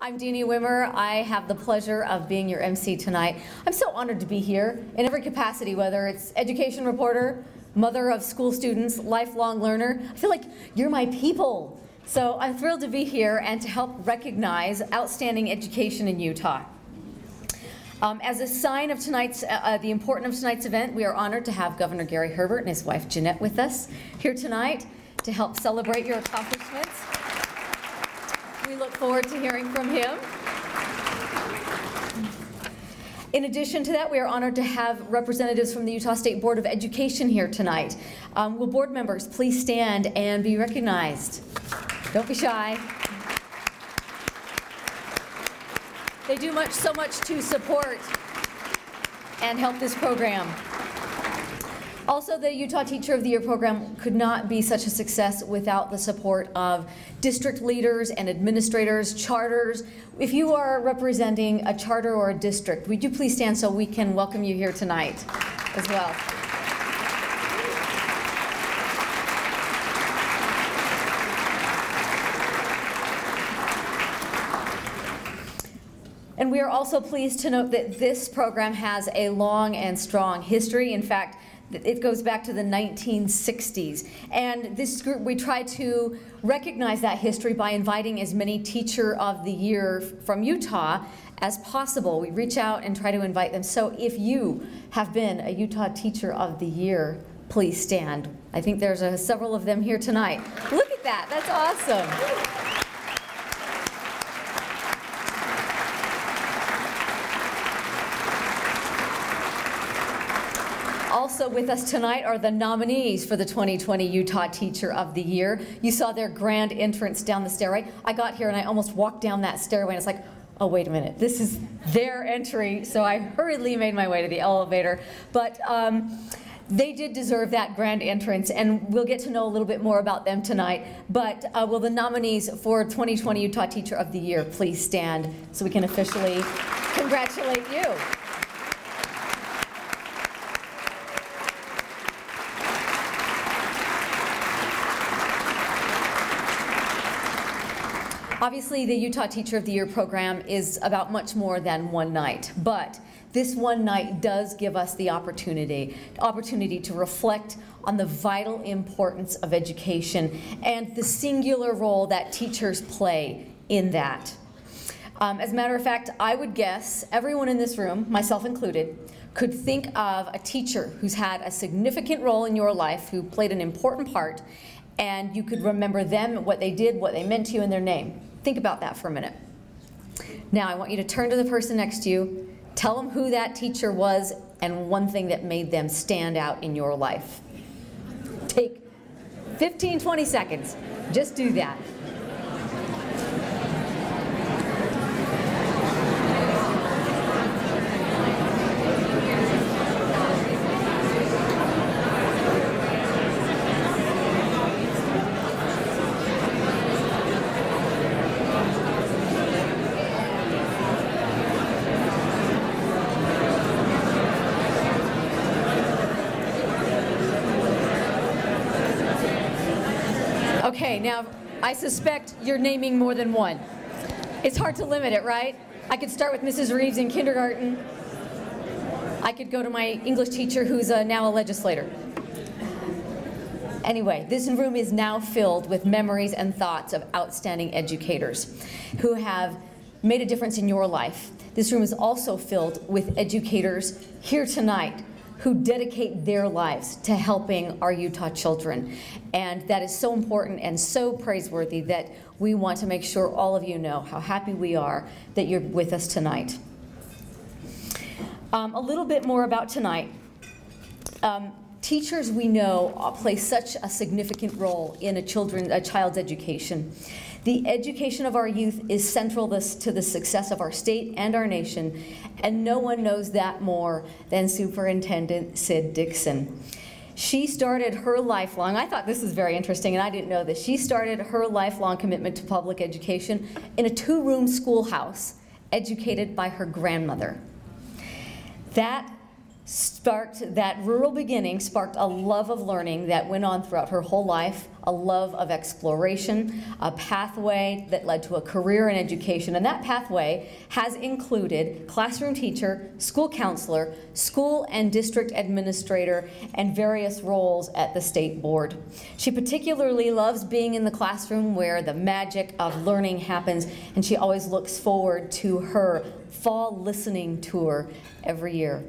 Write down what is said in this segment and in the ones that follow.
I'm Deanie Wimmer. I have the pleasure of being your MC tonight. I'm so honored to be here in every capacity, whether it's education reporter, mother of school students, lifelong learner. I feel like you're my people. So I'm thrilled to be here and to help recognize outstanding education in Utah. As a sign of tonight's, the importance of tonight's event, we are honored to have Governor Gary Herbert and his wife Jeanette with us here tonight to help celebrate your accomplishments. We look forward to hearing from him. In addition to that, we are honored to have representatives from the Utah State Board of Education here tonight. Will board members please stand and be recognized? Don't be shy. They do so much to support and help this program. Also, the Utah Teacher of the Year program could not be such a success without the support of district leaders and administrators, charters. If you are representing a charter or a district, would you please stand so we can welcome you here tonight as well. And we are also pleased to note that this program has a long and strong history. In fact, it goes back to the 1960s. And this group, we try to recognize that history by inviting as many Teacher of the Year from Utah as possible. We reach out and try to invite them. So if you have been a Utah Teacher of the Year, please stand. I think there's several of them here tonight. Look at that, that's awesome. Also with us tonight are the nominees for the 2020 Utah Teacher of the Year. You saw their grand entrance down the stairway. I got here and I almost walked down that stairway and it's like, oh wait a minute, this is their entry. So I hurriedly made my way to the elevator. But they did deserve that grand entrance, and we'll get to know a little bit more about them tonight. But will the nominees for 2020 Utah Teacher of the Year please stand so we can officially congratulate you. Obviously, the Utah Teacher of the Year program is about much more than one night, but this one night does give us the opportunity to reflect on the vital importance of education and the singular role that teachers play in that. As a matter of fact, I would guess everyone in this room, myself included, could think of a teacher who's had a significant role in your life, who played an important part, and you could remember them, what they did, what they meant to you, and their name. Think about that for a minute. Now I want you to turn to the person next to you, tell them who that teacher was and one thing that made them stand out in your life. Take 15, 20 seconds. Just do that. Okay, now I suspect you're naming more than one. It's hard to limit it, right? I could start with Mrs. Reeves in kindergarten. I could go to my English teacher who's now a legislator. Anyway, this room is now filled with memories and thoughts of outstanding educators who have made a difference in your life. This room is also filled with educators here tonight who dedicate their lives to helping our Utah children. And that is so important and so praiseworthy that we want to make sure all of you know how happy we are that you're with us tonight. A little bit more about tonight. Teachers, we know, play such a significant role in a child's education. The education of our youth is central to the success of our state and our nation, and no one knows that more than Superintendent Sid Dixon. She started her lifelong, I thought this was very interesting and I didn't know this, she started her lifelong commitment to public education in a two-room schoolhouse educated by her grandmother. That that rural beginning sparked a love of learning that went on throughout her whole life, a love of exploration, a pathway that led to a career in education. And that pathway has included classroom teacher, school counselor, school and district administrator, and various roles at the state board. She particularly loves being in the classroom where the magic of learning happens, and she always looks forward to her fall listening tour every year.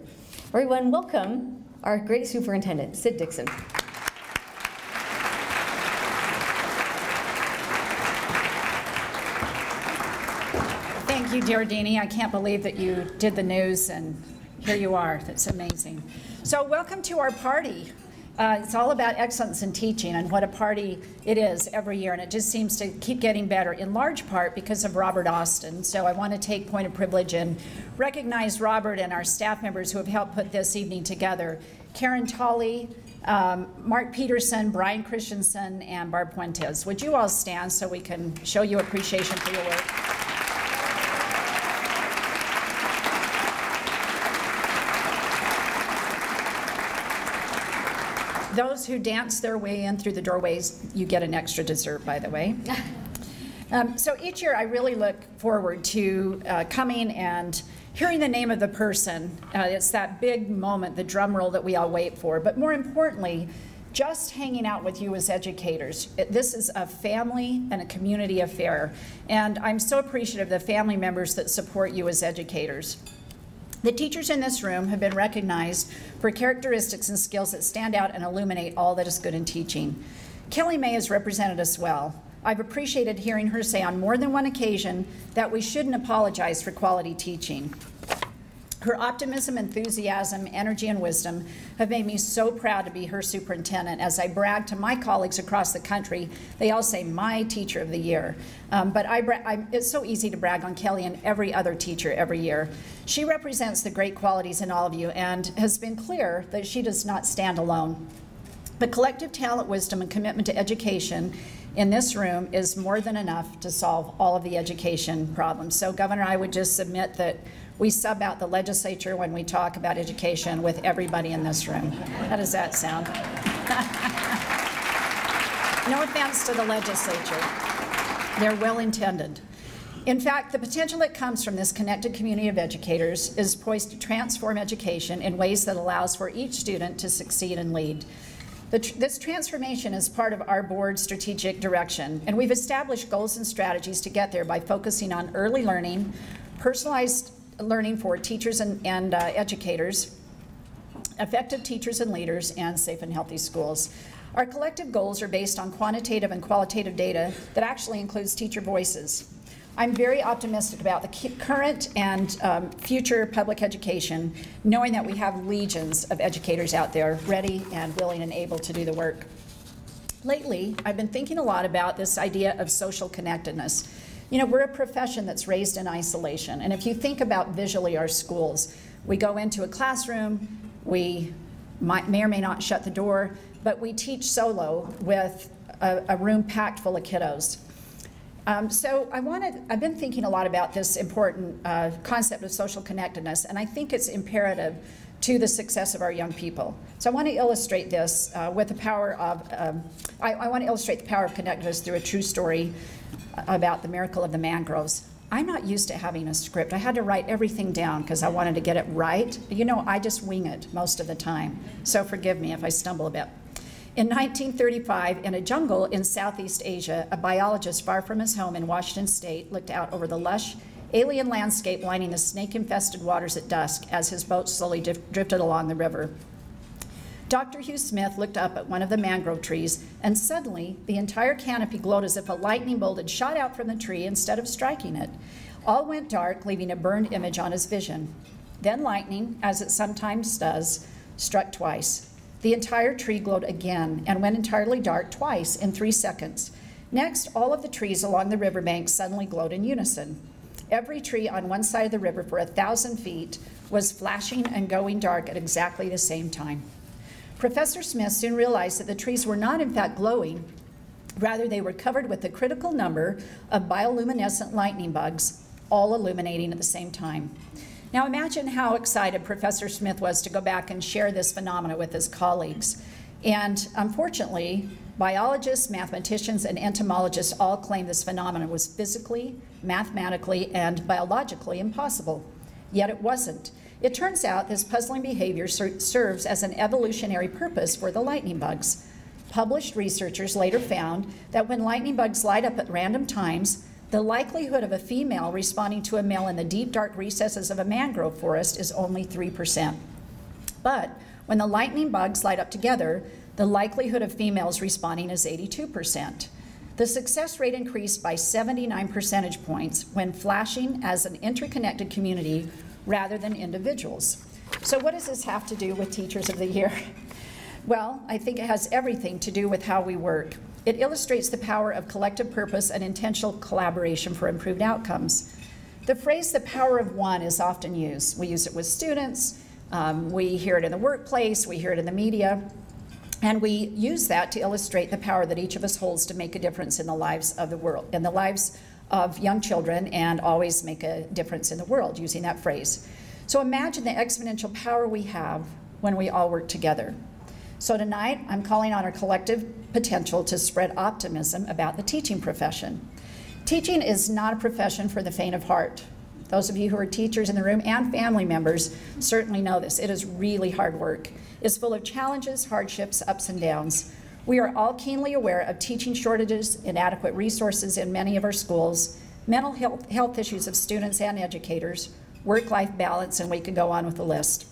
Everyone, welcome our great superintendent, Sid Dixon. Thank you, dear Deanie. I can't believe that you did the news and here you are. That's amazing. So welcome to our party. It's all about excellence in teaching and what a party it is every year, and it just seems to keep getting better, in large part because of Robert Austin. So I want to take point of privilege and recognize Robert and our staff members who have helped put this evening together. Karen Tolley, Mark Peterson, Brian Christensen, and Barb Puentes. Would you all stand so we can show you appreciation for your work? Those who dance their way in through the doorways, you get an extra dessert, by the way. So each year I really look forward to coming and hearing the name of the person. It's that big moment, the drum roll that we all wait for. But more importantly, just hanging out with you as educators. This is a family and a community affair. And I'm so appreciative of the family members that support you as educators. The teachers in this room have been recognized for characteristics and skills that stand out and illuminate all that is good in teaching. Kelly May has represented us well. I've appreciated hearing her say on more than one occasion that we shouldn't apologize for quality teaching. Her optimism, enthusiasm, energy, and wisdom have made me so proud to be her superintendent. As I brag to my colleagues across the country, they all say, my teacher of the year. It's so easy to brag on Kelly and every other teacher every year. She represents the great qualities in all of you and has been clear that she does not stand alone. The collective talent, wisdom, and commitment to education in this room is more than enough to solve all of the education problems. So, Governor, I would just submit that we sub out the legislature when we talk about education with everybody in this room. How does that sound? No offense to the legislature. They're well intended. In fact, the potential that comes from this connected community of educators is poised to transform education in ways that allows for each student to succeed and lead. This transformation is part of our board's strategic direction, and we've established goals and strategies to get there by focusing on early learning, personalized learning for teachers and educators, effective teachers and leaders, and safe and healthy schools. Our collective goals are based on quantitative and qualitative data that actually includes teacher voices. I'm very optimistic about the current and future public education, knowing that we have legions of educators out there ready and willing and able to do the work. Lately, I've been thinking a lot about this idea of social connectedness. You know, we're a profession that's raised in isolation, and if you think about visually our schools, we go into a classroom, we may or may not shut the door, but we teach solo with a room packed full of kiddos. So I've been thinking a lot about this important concept of social connectedness, and I think it's imperative to the success of our young people. So I want to illustrate this with the power of, I want to illustrate the power of connectedness through a true story about the miracle of the mangroves. I'm not used to having a script. I had to write everything down because I wanted to get it right. You know, I just wing it most of the time, so forgive me if I stumble a bit. In 1935, in a jungle in Southeast Asia, a biologist far from his home in Washington State looked out over the lush, alien landscape lining the snake-infested waters at dusk as his boat slowly drifted along the river. Dr. Hugh Smith looked up at one of the mangrove trees, and suddenly the entire canopy glowed as if a lightning bolt had shot out from the tree instead of striking it. All went dark, leaving a burned image on his vision. Then lightning, as it sometimes does, struck twice. The entire tree glowed again and went entirely dark twice in 3 seconds. Next, all of the trees along the riverbank suddenly glowed in unison. Every tree on one side of the river for 1,000 feet was flashing and going dark at exactly the same time. Professor Smith soon realized that the trees were not in fact glowing. Rather, they were covered with a critical number of bioluminescent lightning bugs, all illuminating at the same time. Now imagine how excited Professor Smith was to go back and share this phenomena with his colleagues. And unfortunately, biologists, mathematicians, and entomologists all claim this phenomenon was physically, mathematically, and biologically impossible. Yet it wasn't. It turns out this puzzling behavior serves as an evolutionary purpose for the lightning bugs. Published researchers later found that when lightning bugs light up at random times, the likelihood of a female responding to a male in the deep, dark recesses of a mangrove forest is only 3%. But when the lightning bugs light up together, the likelihood of females responding is 82%. The success rate increased by 79 percentage points when flashing as an interconnected community rather than individuals. So what does this have to do with Teachers of the Year? Well, I think it has everything to do with how we work. It illustrates the power of collective purpose and intentional collaboration for improved outcomes. The phrase, the power of one, is often used. We use it with students, we hear it in the workplace, we hear it in the media, and we use that to illustrate the power that each of us holds to make a difference in the lives of the world, in the lives of young children, and always make a difference in the world, using that phrase. So imagine the exponential power we have when we all work together. So tonight, I'm calling on our collective potential to spread optimism about the teaching profession. Teaching is not a profession for the faint of heart. Those of you who are teachers in the room and family members certainly know this. It is really hard work. It's full of challenges, hardships, ups and downs. We are all keenly aware of teaching shortages, inadequate resources in many of our schools, mental health issues of students and educators, work-life balance, and we could go on with the list.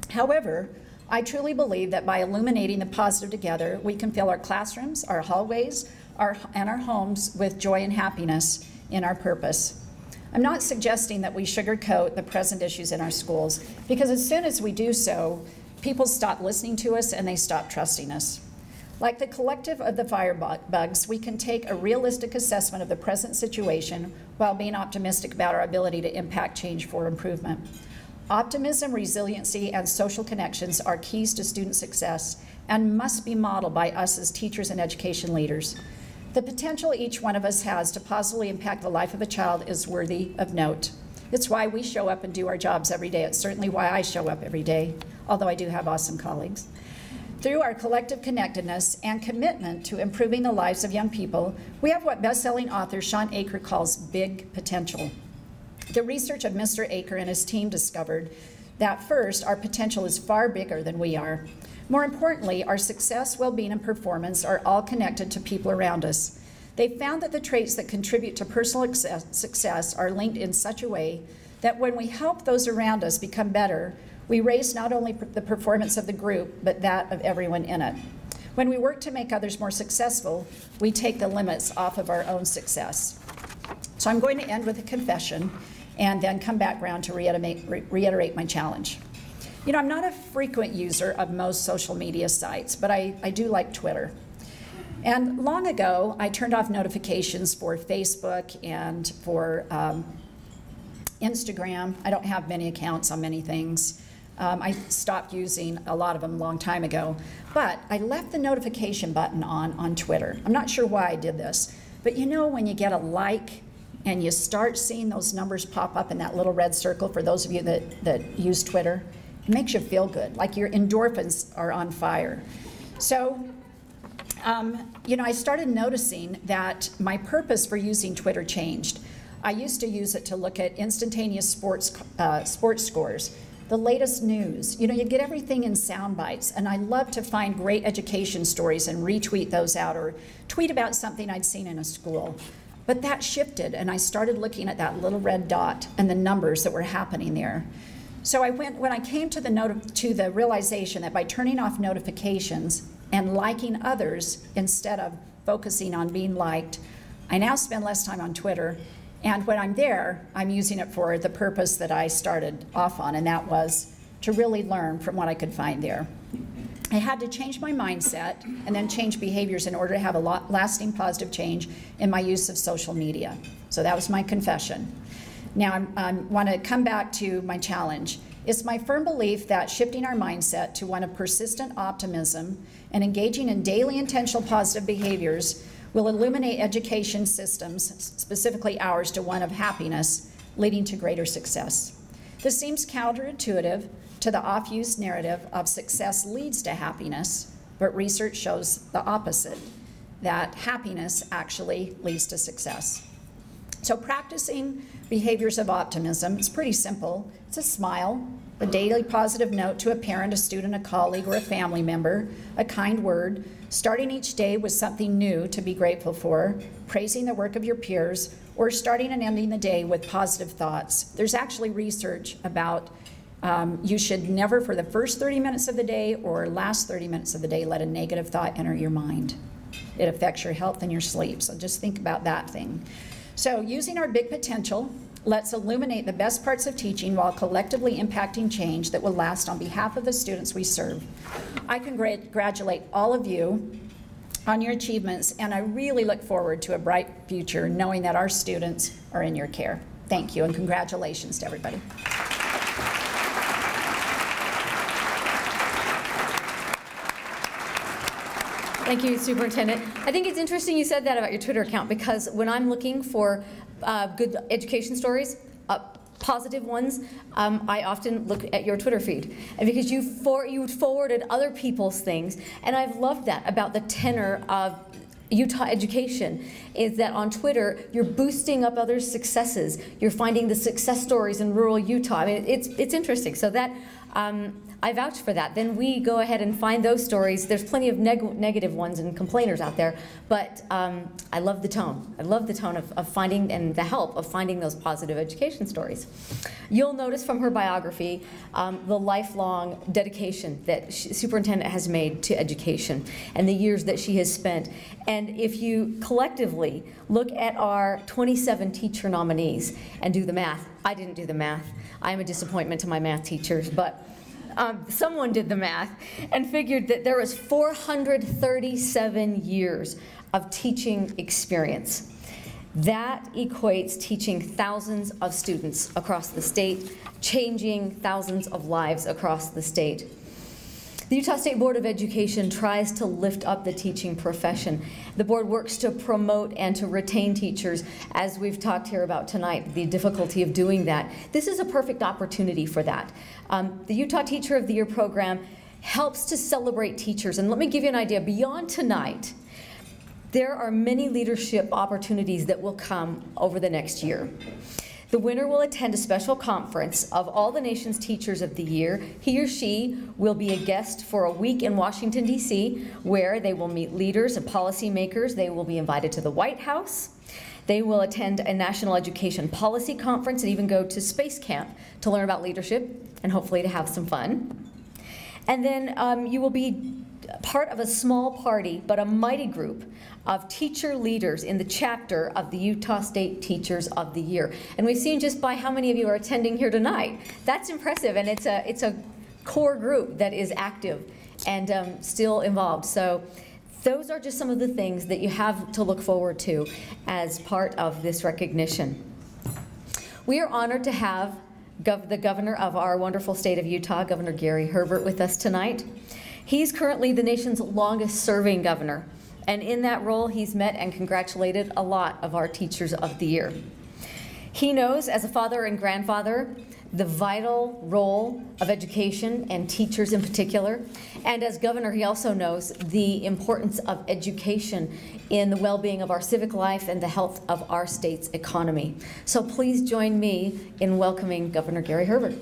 However, I truly believe that by illuminating the positive together, we can fill our classrooms, our hallways, and our homes with joy and happiness in our purpose. I'm not suggesting that we sugarcoat the present issues in our schools, because as soon as we do so, people stop listening to us and they stop trusting us. Like the collective of the firebugs, we can take a realistic assessment of the present situation while being optimistic about our ability to impact change for improvement. Optimism, resiliency, and social connections are keys to student success and must be modeled by us as teachers and education leaders. The potential each one of us has to positively impact the life of a child is worthy of note. It's why we show up and do our jobs every day. It's certainly why I show up every day, although I do have awesome colleagues. Through our collective connectedness and commitment to improving the lives of young people, we have what best-selling author Sean Aker calls big potential. The research of Mr. Aker and his team discovered that first, our potential is far bigger than we are. More importantly, our success, well-being, and performance are all connected to people around us. They found that the traits that contribute to personal success are linked in such a way that when we help those around us become better, we raise not only the performance of the group, but that of everyone in it. When we work to make others more successful, we take the limits off of our own success. So I'm going to end with a confession and then come back around to reiterate my challenge. You know, I'm not a frequent user of most social media sites, but I do like Twitter. And long ago, I turned off notifications for Facebook and for Instagram. I don't have many accounts on many things. I stopped using a lot of them a long time ago, but I left the notification button on Twitter. I'm not sure why I did this, but you know when you get a like and you start seeing those numbers pop up in that little red circle, for those of you that use Twitter, it makes you feel good, like your endorphins are on fire. So, you know, I started noticing that my purpose for using Twitter changed. I used to use it to look at instantaneous sports scores, the latest news. You know, you get everything in sound bites, and I love to find great education stories and retweet those out or tweet about something I'd seen in a school. But that shifted, and I started looking at that little red dot and the numbers that were happening there. So when I came to the realization that by turning off notifications and liking others instead of focusing on being liked, I now spend less time on Twitter. And when I'm there, I'm using it for the purpose that I started off on, and that was to really learn from what I could find there. I had to change my mindset and then change behaviors in order to have a lasting positive change in my use of social media. So that was my confession. Now I want to come back to my challenge. It's my firm belief that shifting our mindset to one of persistent optimism and engaging in daily intentional positive behaviors will illuminate education systems, specifically ours, to one of happiness, leading to greater success. This seems counterintuitive to the oft-used narrative of success leads to happiness, but research shows the opposite, that happiness actually leads to success. So practicing behaviors of optimism is pretty simple. It's a smile, a daily positive note to a parent, a student, a colleague, or a family member, a kind word, starting each day with something new to be grateful for, praising the work of your peers, or starting and ending the day with positive thoughts. There's actually research about you should never, for the first 30 minutes of the day or last 30 minutes of the day, let a negative thought enter your mind. It affects your health and your sleep, so just think about that thing. So using our big potential, let's illuminate the best parts of teaching while collectively impacting change that will last on behalf of the students we serve. I congratulate all of you on your achievements, and I really look forward to a bright future knowing that our students are in your care. Thank you, and congratulations to everybody. Thank you, Superintendent. I think it's interesting you said that about your Twitter account, because when I'm looking for good education stories, positive ones, I often look at your Twitter feed. And because you forwarded other people's things, and I've loved that about the tenor of Utah education, is that on Twitter, you're boosting up others' successes. You're finding the success stories in rural Utah. I mean, it's interesting. So that, I vouch for that. Then we go ahead and find those stories. There's plenty of negative ones and complainers out there, but I love the tone. I love the tone of finding, and the help of finding those positive education stories. You'll notice from her biography the lifelong dedication that Superintendent has made to education and the years that she has spent. And if you collectively look at our 27 teacher nominees and do the math, I didn't do the math. I'm a disappointment to my math teachers, but someone did the math and figured that there was 437 years of teaching experience. That equates teaching thousands of students across the state, changing thousands of lives across the state. The Utah State Board of Education tries to lift up the teaching profession. The board works to promote and to retain teachers, as we've talked here about tonight, the difficulty of doing that. This is a perfect opportunity for that. The Utah Teacher of the Year program helps to celebrate teachers. And let me give you an idea. Beyond tonight, there are many leadership opportunities that will come over the next year. The winner will attend a special conference of all the nation's teachers of the year. He or she will be a guest for a week in Washington, D.C., where they will meet leaders and policymakers. They will be invited to the White House. They will attend a national education policy conference and even go to space camp to learn about leadership and hopefully to have some fun. And then you will be part of a small party, but a mighty group of teacher leaders in the chapter of the Utah State Teachers of the Year. And we've seen just by how many of you are attending here tonight. That's impressive, and it's a core group that is active and still involved. So those are just some of the things that you have to look forward to as part of this recognition. We are honored to have the governor of our wonderful state of Utah, Governor Gary Herbert, with us tonight. He's currently the nation's longest serving governor, and in that role he's met and congratulated a lot of our Teachers of the Year. He knows, as a father and grandfather, the vital role of education and teachers in particular, and as governor he also knows the importance of education in the well-being of our civic life and the health of our state's economy. So please join me in welcoming Governor Gary Herbert.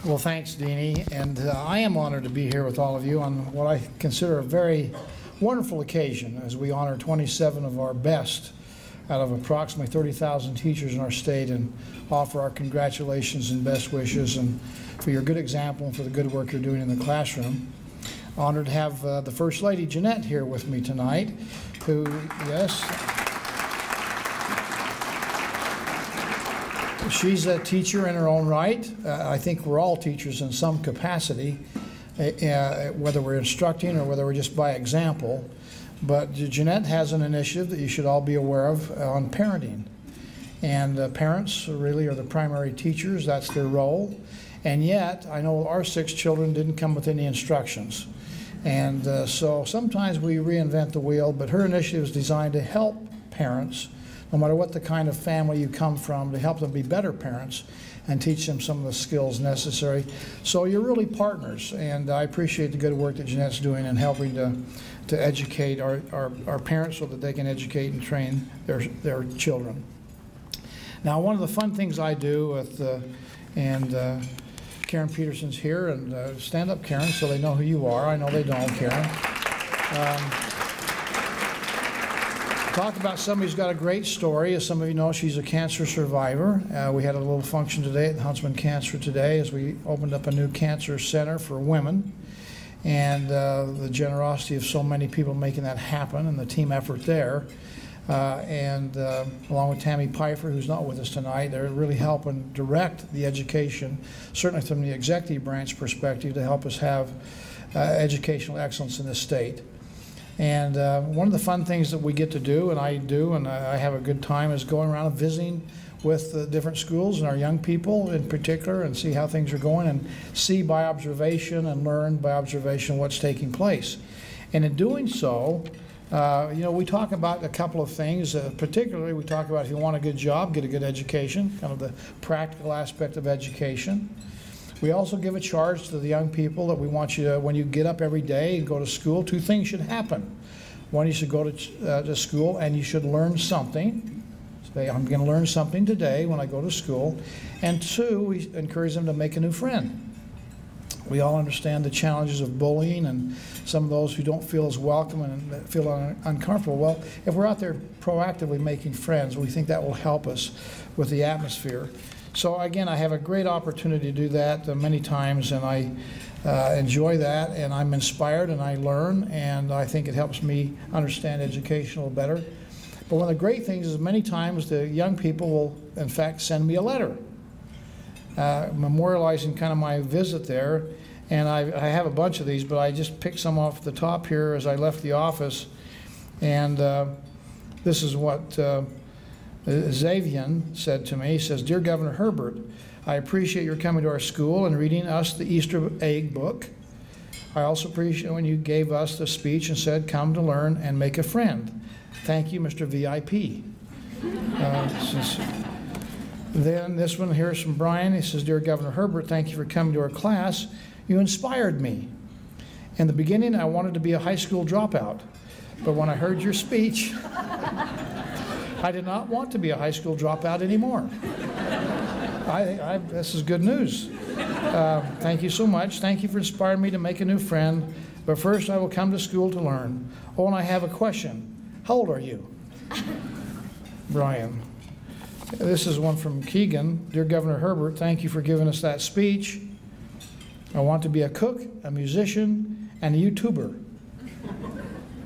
Well, thanks, Deanie, and I am honored to be here with all of you on what I consider a very wonderful occasion as we honor 27 of our best out of approximately 30,000 teachers in our state and offer our congratulations and best wishes and for your good example and for the good work you're doing in the classroom. Honored to have the First Lady, Jeanette, here with me tonight, who, yes, she's a teacher in her own right. I think we're all teachers in some capacity, whether we're instructing or whether we're just by example. But Jeanette has an initiative that you should all be aware of on parenting. And parents really are the primary teachers. That's their role. And yet, I know our 6 children didn't come with any instructions. And so sometimes we reinvent the wheel, but her initiative is designed to help parents, no matter what the kind of family you come from, to help them be better parents and teach them some of the skills necessary. So you're really partners, and I appreciate the good work that Jeanette's doing in helping to educate our parents so that they can educate and train their children. Now, one of the fun things I do with, Karen Peterson's here, and stand up, Karen, so they know who you are. I know they don't, Karen. Talk about somebody who's got a great story. As some of you know, she's a cancer survivor. We had a little function today at Huntsman Cancer Today as we opened up a new cancer center for women. And the generosity of so many people making that happen and the team effort there. Along with Tammy Pfeiffer, who's not with us tonight, they're really helping direct the education, certainly from the executive branch perspective, to help us have educational excellence in this state. And one of the fun things that we get to do, and I have a good time, is going around and visiting with the different schools and our young people in particular, and see how things are going, and see by observation and learn by observation what's taking place. And in doing so, we talk about a couple of things. Particularly, we talk about if you want a good job, get a good education, kind of the practical aspect of education. We also give a charge to the young people that we want you to, when you get up every day and go to school, two things should happen. One, you should go to school and you should learn something. Say, I'm going to learn something today when I go to school. And two, we encourage them to make a new friend. We all understand the challenges of bullying and some of those who don't feel as welcome and feel uncomfortable. Well, if we're out there proactively making friends, we think that will help us with the atmosphere. So again, I have a great opportunity to do that many times, and I enjoy that, and I'm inspired and I learn, and I think it helps me understand education a little better. But one of the great things is many times the young people will, in fact, send me a letter memorializing kind of my visit there. And I have a bunch of these, but I just picked some off the top here as I left the office. And this is what Xavier said to me. He says, "Dear Governor Herbert, I appreciate your coming to our school and reading us the Easter egg book. I also appreciate when you gave us the speech and said, 'Come to learn and make a friend.' Thank you, Mr. VIP." Then this one here is from Brian. He says, "Dear Governor Herbert, thank you for coming to our class. You inspired me. In the beginning, I wanted to be a high school dropout, but when I heard your speech, I did not want to be a high school dropout anymore." This is good news. Thank you so much. Thank you for inspiring me to make a new friend. But first, I will come to school to learn. Oh, and I have a question. How old are you? Brian. This is one from Keegan. "Dear Governor Herbert, thank you for giving us that speech. I want to be a cook, a musician, and a YouTuber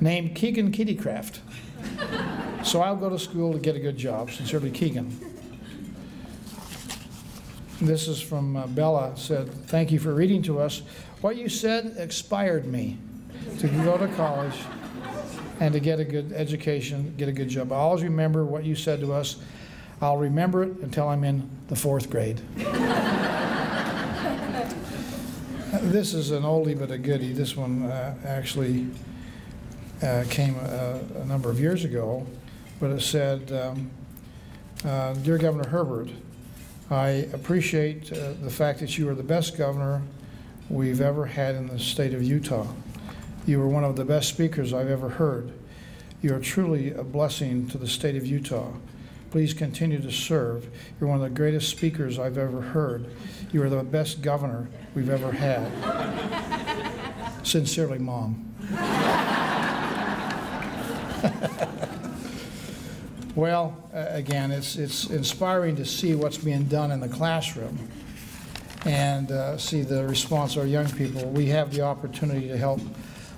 named Keegan Kittycraft. So I'll go to school to get a good job. Sincerely, Keegan." This is from Bella. Said, "Thank you for reading to us. What you said inspired me to go to college and to get a good education, get a good job. I always remember what you said to us. I'll remember it until I'm in the 4th grade." This is an oldie but a goodie. This one actually came a number of years ago, but it said, "Dear Governor Herbert, I appreciate the fact that you are the best governor we've ever had in the state of Utah. You were one of the best speakers I've ever heard. You are truly a blessing to the state of Utah. Please continue to serve. You're one of the greatest speakers I've ever heard. You are the best governor we've ever had. Sincerely, Mom." Well, again, it's inspiring to see what's being done in the classroom and see the response of our young people. We have the opportunity to help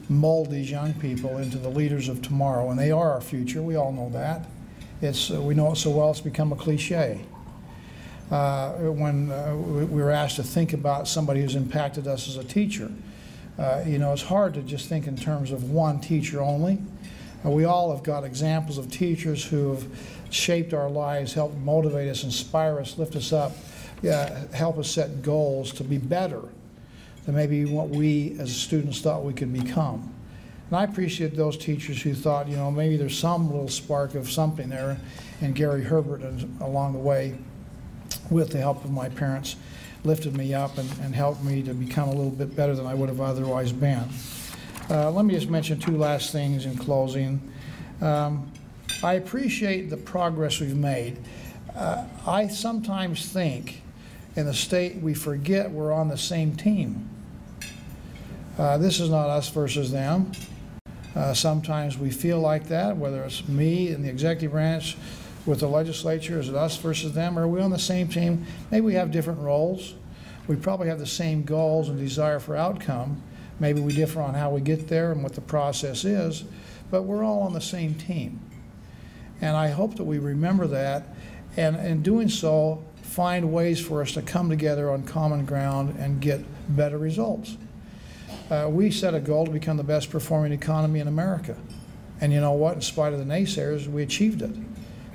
mold these young people into the leaders of tomorrow, and they are our future. We all know that. We know it so well it's become a cliche. When we were asked to think about somebody who's impacted us as a teacher, it's hard to just think in terms of one teacher only. We all have got examples of teachers who have shaped our lives, helped motivate us, inspire us, lift us up, help us set goals to be better. than maybe what we as students thought we could become. And I appreciate those teachers who thought, you know, maybe there's some little spark of something there, and Gary Herbert along the way, with the help of my parents, lifted me up and helped me to become a little bit better than I would have otherwise been. Let me just mention two last things in closing. I appreciate the progress we've made. I sometimes think in the state we forget we're on the same team. This is not us versus them. Sometimes we feel like that, whether it's me in the executive branch with the legislature, is it us versus them, or are we on the same team? Maybe we have different roles. We probably have the same goals and desire for outcome. Maybe we differ on how we get there and what the process is, but we're all on the same team. And I hope that we remember that, and in doing so, find ways for us to come together on common ground and get better results. We set a goal to become the best performing economy in America. And you know what? In spite of the naysayers, we achieved it.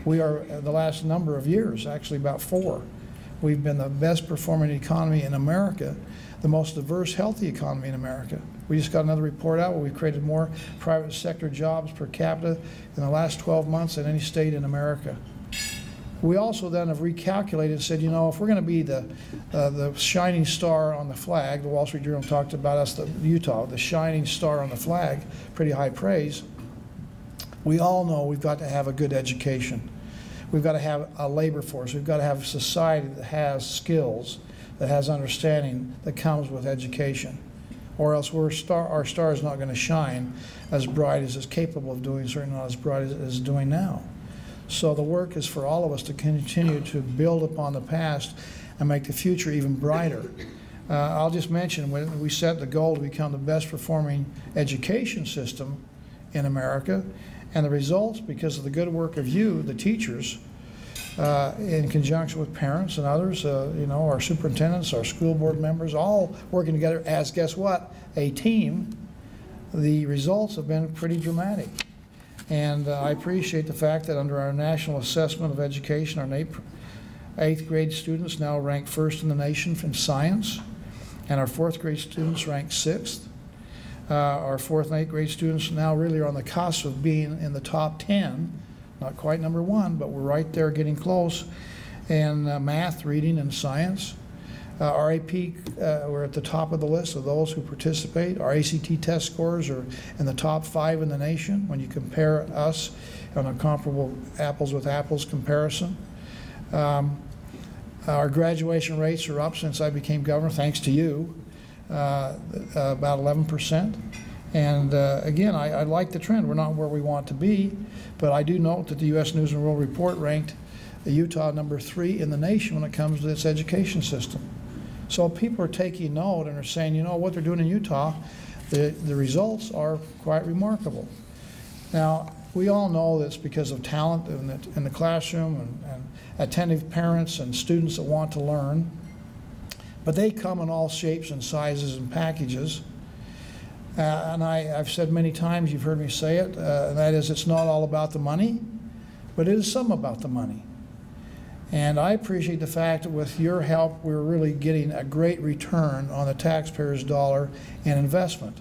We are, the last number of years, actually about 4, we've been the best performing economy in America, the most diverse, healthy economy in America. We just got another report out where we've created more private sector jobs per capita in the last 12 months than any state in America. We also then have recalculated and said, you know, if we're going to be the shining star on the flag, the Wall Street Journal talked about us, Utah, the shining star on the flag, pretty high praise. We all know we've got to have a good education. We've got to have a labor force. We've got to have a society that has skills, that has understanding that comes with education. Or else our star is not going to shine as bright as it's capable of doing, certainly not as bright as it is doing now. So the work is for all of us to continue to build upon the past and make the future even brighter. I'll just mention, when we set the goal to become the best performing education system in America, and the results, because of the good work of you, the teachers, in conjunction with parents and others, you know, our superintendents, our school board members, all working together as, guess what, a team, the results have been pretty dramatic. And I appreciate the fact that under our National Assessment of Education, our 8th grade students now rank 1st in the nation in science, and our 4th grade students rank 6th. Our 4th and 8th grade students now really are on the cusp of being in the top 10, not quite number 1, but we're right there getting close in math, reading, and science. Our AP, we're at the top of the list of those who participate. Our ACT test scores are in the top 5 in the nation when you compare us on a comparable apples with apples comparison. Our graduation rates are up since I became governor, thanks to you, about 11%. And again, I like the trend. We're not where we want to be, but I do note that the U.S. News and World Report ranked Utah number 3 in the nation when it comes to its education system. So people are taking note and are saying, you know, what they're doing in Utah, the results are quite remarkable. Now, we all know that's because of talent in the classroom and attentive parents and students that want to learn. But they come in all shapes and sizes and packages. And I've said many times, you've heard me say it, and that is, it's not all about the money, but it is some about the money. And I appreciate the fact that with your help, we're really getting a great return on the taxpayer's dollar in investment.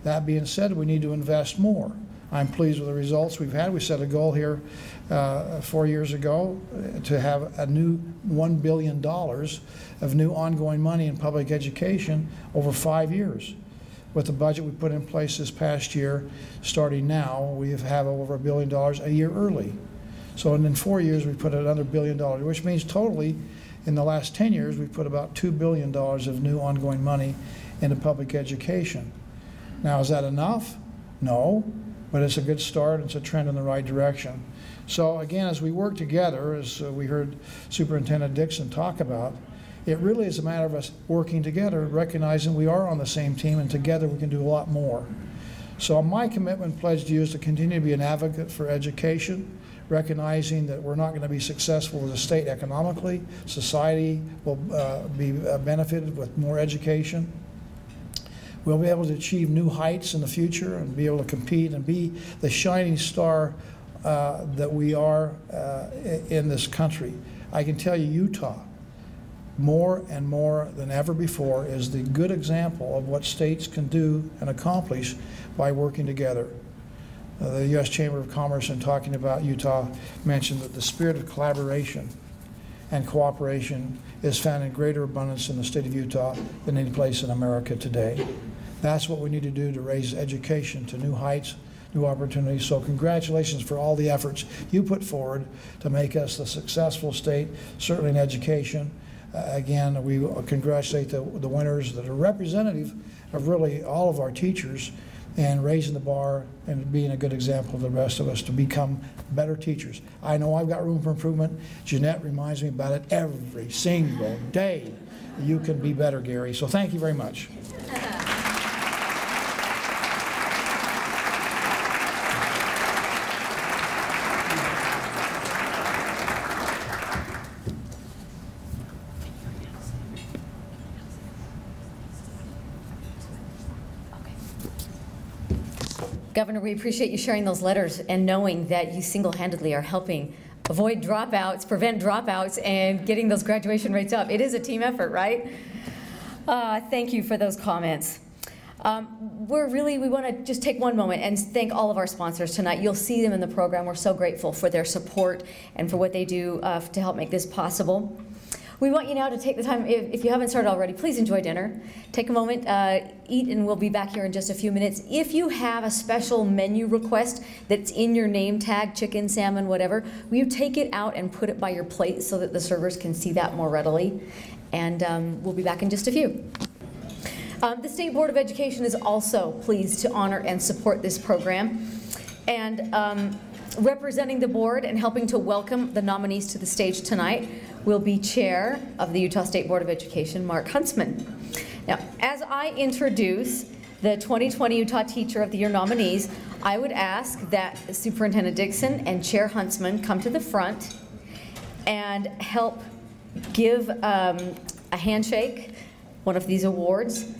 That being said, we need to invest more. I'm pleased with the results we've had. We set a goal here 4 years ago to have a new $1 billion of new ongoing money in public education over 5 years. With the budget we put in place this past year, starting now, we have over $1 billion a year early. So in 4 years, we put another $1 billion, which means totally, in the last 10 years, we've put about $2 billion of new ongoing money into public education. Now, is that enough? No, but it's a good start. It's a trend in the right direction. So again, as we work together, as we heard Superintendent Dixon talk about, it really is a matter of us working together, recognizing we are on the same team, and together we can do a lot more. So my commitment pledge to you is to continue to be an advocate for education, recognizing that we're not going to be successful as a state economically. Society will be benefited with more education. We'll be able to achieve new heights in the future and be able to compete and be the shining star that we are in this country. I can tell you, Utah more and more than ever before is the good example of what states can do and accomplish by working together. The U.S. Chamber of Commerce, in talking about Utah, mentioned that the spirit of collaboration and cooperation is found in greater abundance in the state of Utah than any place in America today. That's what we need to do to raise education to new heights, new opportunities. So congratulations for all the efforts you put forward to make us a successful state, certainly in education. Again, we congratulate the winners that are representative of really all of our teachers, and raising the bar and being a good example of the rest of us to become better teachers. I know I've got room for improvement. Jeanette reminds me about it every single day. You can be better, Gary. So thank you very much. Governor, we appreciate you sharing those letters and knowing that you single-handedly are helping avoid dropouts, prevent dropouts, and getting those graduation rates up. It is a team effort, right? Thank you for those comments. We want to just take one moment and thank all of our sponsors tonight. You'll see them in the program. We're so grateful for their support and for what they do to help make this possible. We want you now to take the time, if you haven't started already, please enjoy dinner. Take a moment, eat, and we'll be back here in just a few minutes. If you have a special menu request that's in your name tag, chicken, salmon, whatever, will you take it out and put it by your plate so that the servers can see that more readily? And we'll be back in just a few. The State Board of Education is also pleased to honor and support this program. And representing the board and helping to welcome the nominees to the stage tonight will be Chair of the Utah State Board of Education, Mark Huntsman. Now, as I introduce the 2020 Utah Teacher of the Year nominees, I would ask that Superintendent Dixon and Chair Huntsman come to the front and help give a handshake, one of these awards,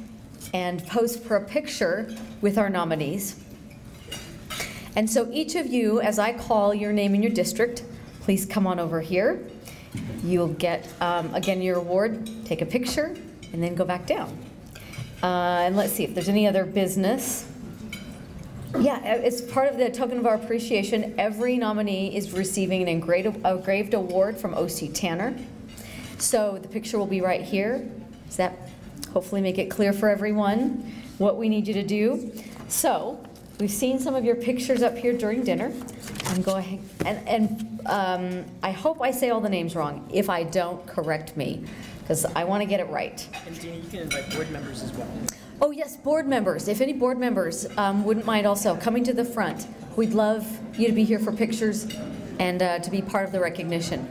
and pose for a picture with our nominees. And so each of you, as I call your name in your district, please come on over here. You'll get, again, your award, take a picture, and then go back down. And let's see if there's any other business. Yeah, it's part of the token of our appreciation. Every nominee is receiving an engraved award from O.C. Tanner. So the picture will be right here. Does that hopefully make it clear for everyone what we need you to do? So we've seen some of your pictures up here during dinner. And go ahead and I hope I say all the names wrong. If I don't, correct me, because I want to get it right. And Dean, you can invite board members as well. Oh yes, board members. If any board members wouldn't mind also coming to the front, we'd love you to be here for pictures and to be part of the recognition.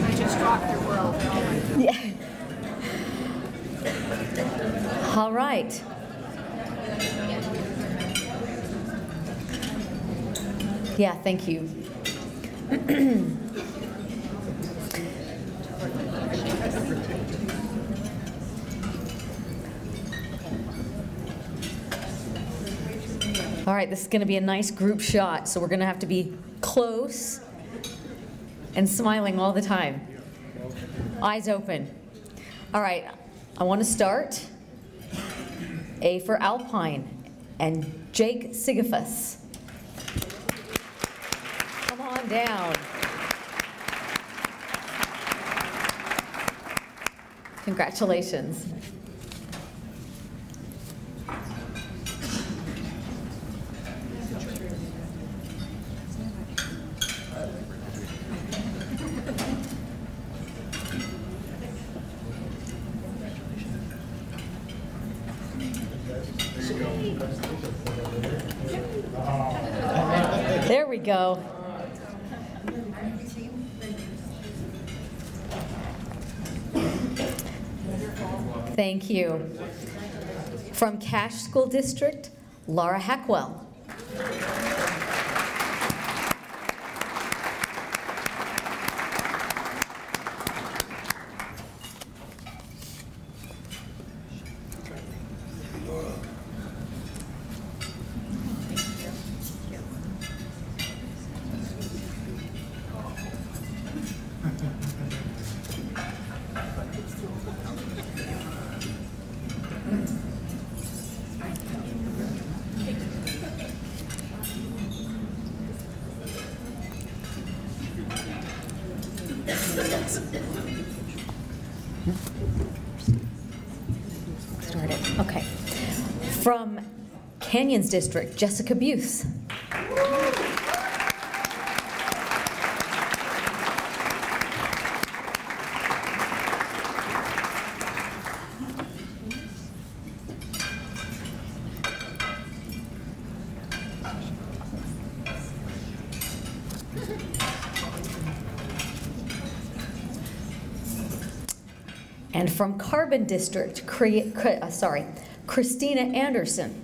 I just rocked your world. Yeah. All right. Yeah, thank you. All right, this is going to be a nice group shot, so we're going to have to be close and smiling all the time. Eyes open. All right, I want to start. A for Alpine and Jake Sigafus. Come on down. Congratulations. There we go. Thank you. From Cache School District, Laura Hackwell. Okay. From Canyons District, Jessica Buse. And from Carbon District, Christina Anderson.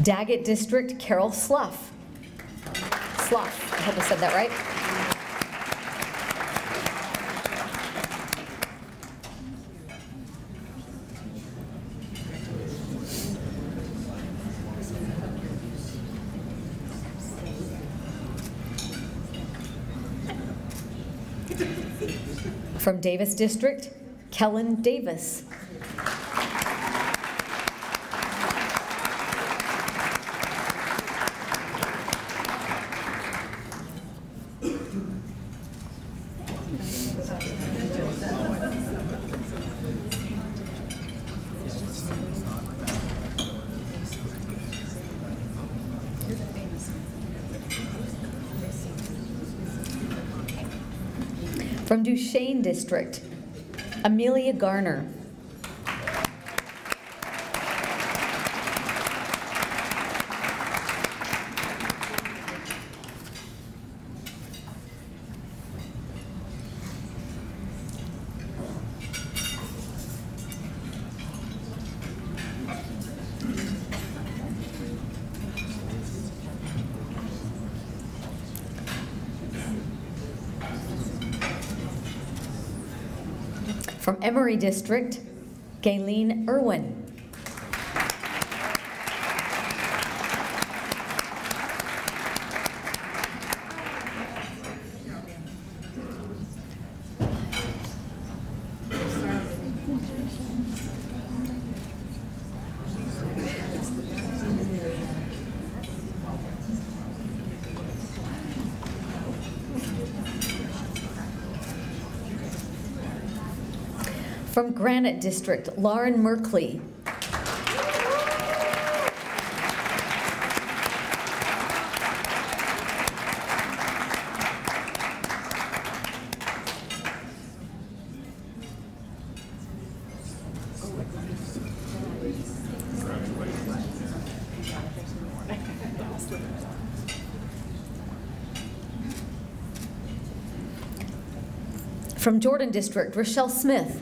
Daggett District, Carol Slough. Slough, I hope I said that right. From Davis District, Kelland Davis. From Duchesne District, Amelia Garner. From Emory District, Gayleen Irwin. From Granite District, Lauren Merkley. From Jordan District, Rochelle Smith.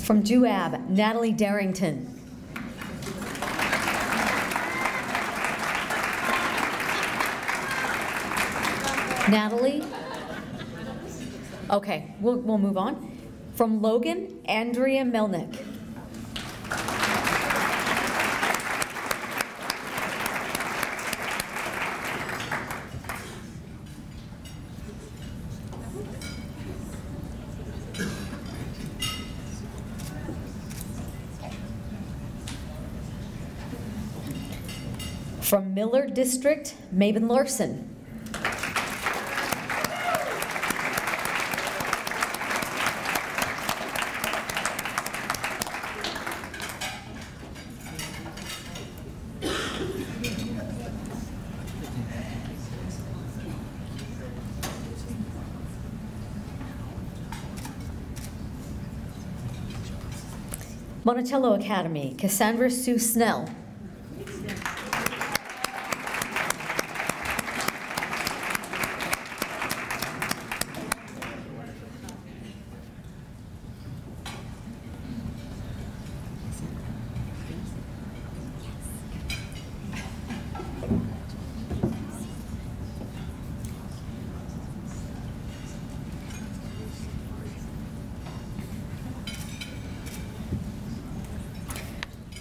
From Juab, Natalie Darrington. Natalie? Okay, we'll move on. From Logan, Andrea Melnick. From Miller District, Mabon Larson. Monticello Academy, Cassandra Sue Snell.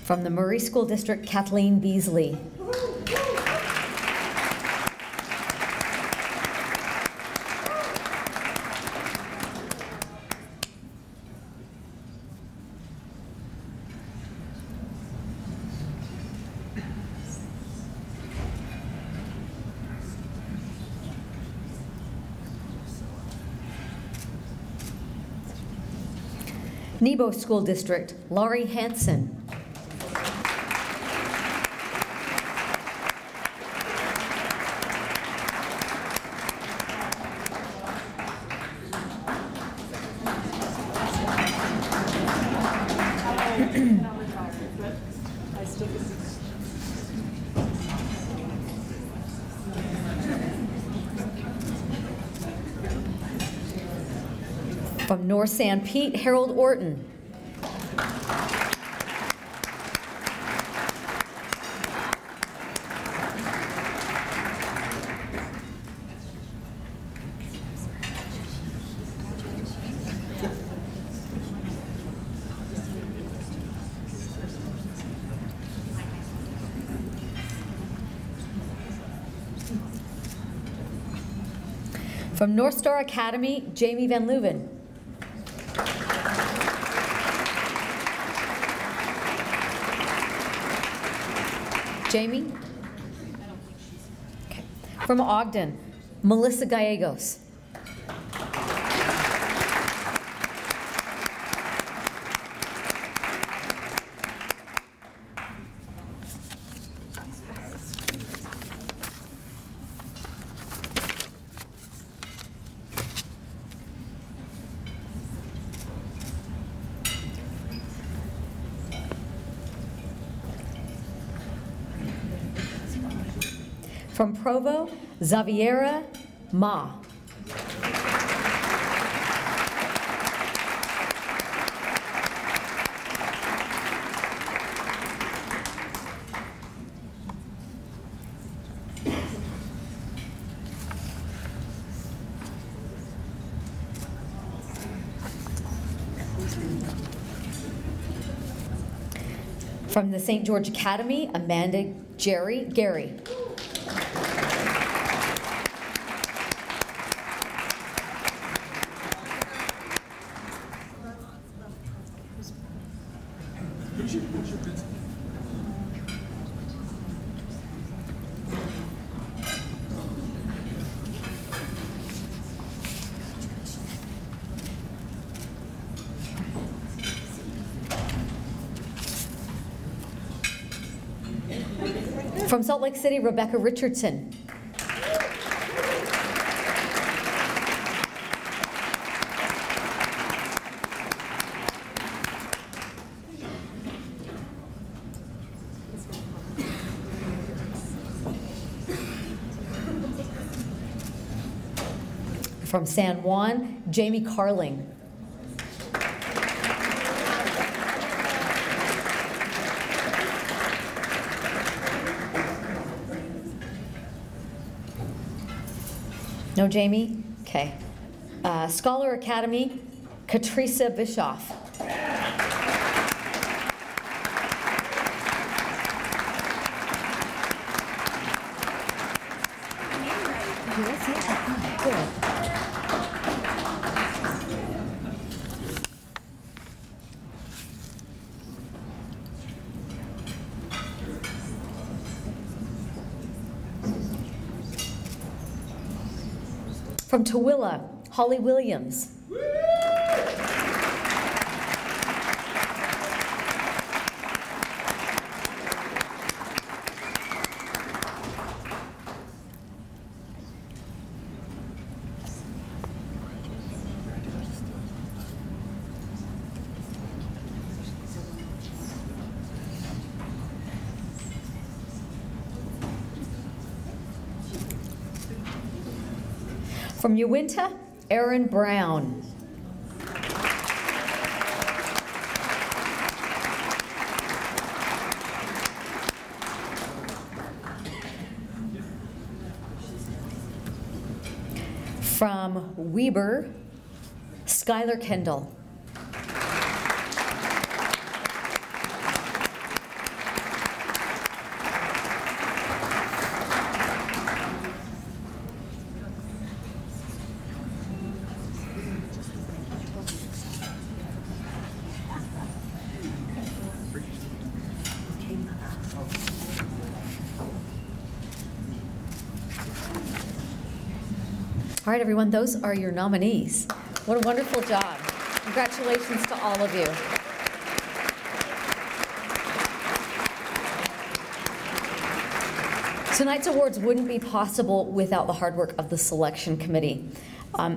From the Murray School District, Kathleen Beasley. Nebo School District, Laurie Hansen. From North San Pete, Harold Orton. From North Star Academy, Jamie Van Leuven. Jamie? Okay. From Ogden, Melissa Gallegos. From Provo, Xaviera Ma. From the St. George Academy, Amanda Gary. From Salt Lake City, Rebecca Richardson. From San Juan, Jamie Carling. No, Jamie? Okay. Scholar Academy, Katrisa Bischoff. Good. From Tooele, Holly Williams. From Uinta, Aaron Brown. From Weber, Skylar Kendall. All right, everyone, those are your nominees. What a wonderful job. Congratulations to all of you. Tonight's awards wouldn't be possible without the hard work of the selection committee.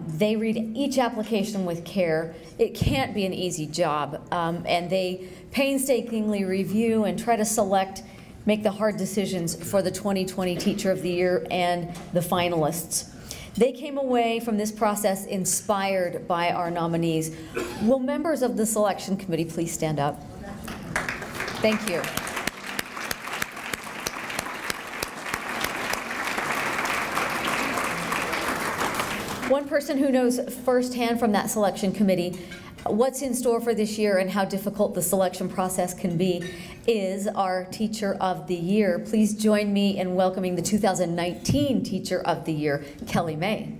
They read each application with care. It can't be an easy job, and they painstakingly review and try to select, make the hard decisions for the 2020 Teacher of the Year and the finalists. They came away from this process inspired by our nominees. Will members of the selection committee please stand up? Thank you. One person who knows firsthand from that selection committee what's in store for this year and how difficult the selection process can be is our Teacher of the Year. Please join me in welcoming the 2019 Teacher of the Year, Kelly May.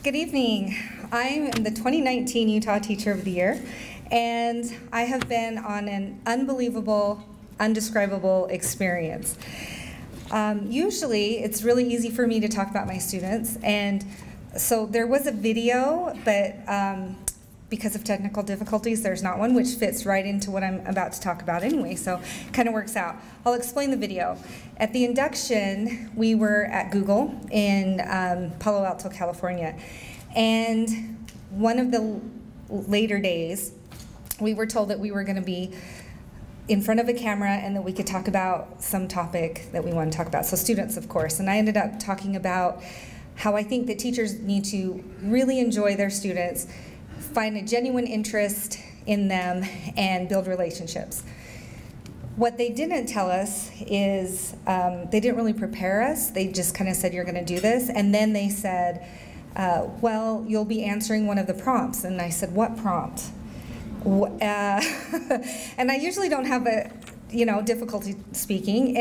Good evening. I am the 2019 Utah Teacher of the Year, and I have been on an unbelievable, undescribable experience. Usually, it's really easy for me to talk about my students, and so there was a video, but because of technical difficulties, there's not one, which fits right into what I'm about to talk about anyway, so it kind of works out. I'll explain the video. At the induction, we were at Google in Palo Alto, California, and one of the later days, we were told that we were going to be in front of a camera and that we could talk about some topic that we want to talk about. So students, of course. And I ended up talking about how I think that teachers need to really enjoy their students, find a genuine interest in them, and build relationships. What they didn't tell us is they didn't really prepare us. They just kind of said, you're going to do this. And then they said, well, you'll be answering one of the prompts. And I said, what prompt? And I usually don't have a, difficulty speaking,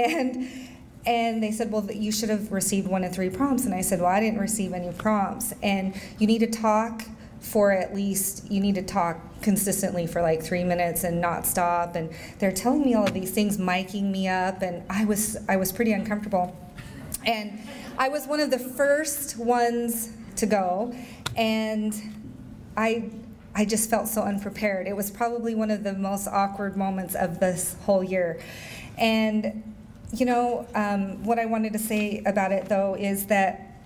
and they said, well, you should have received 1 of 3 prompts, and I said, well, I didn't receive any prompts, and you need to talk for at least, you need to talk consistently for like 3 minutes and not stop, and they're telling me all of these things, miking me up, and I was pretty uncomfortable, and I was one of the first ones to go, and I just felt so unprepared. It was probably one of the most awkward moments of this whole year. And what I wanted to say about it though is that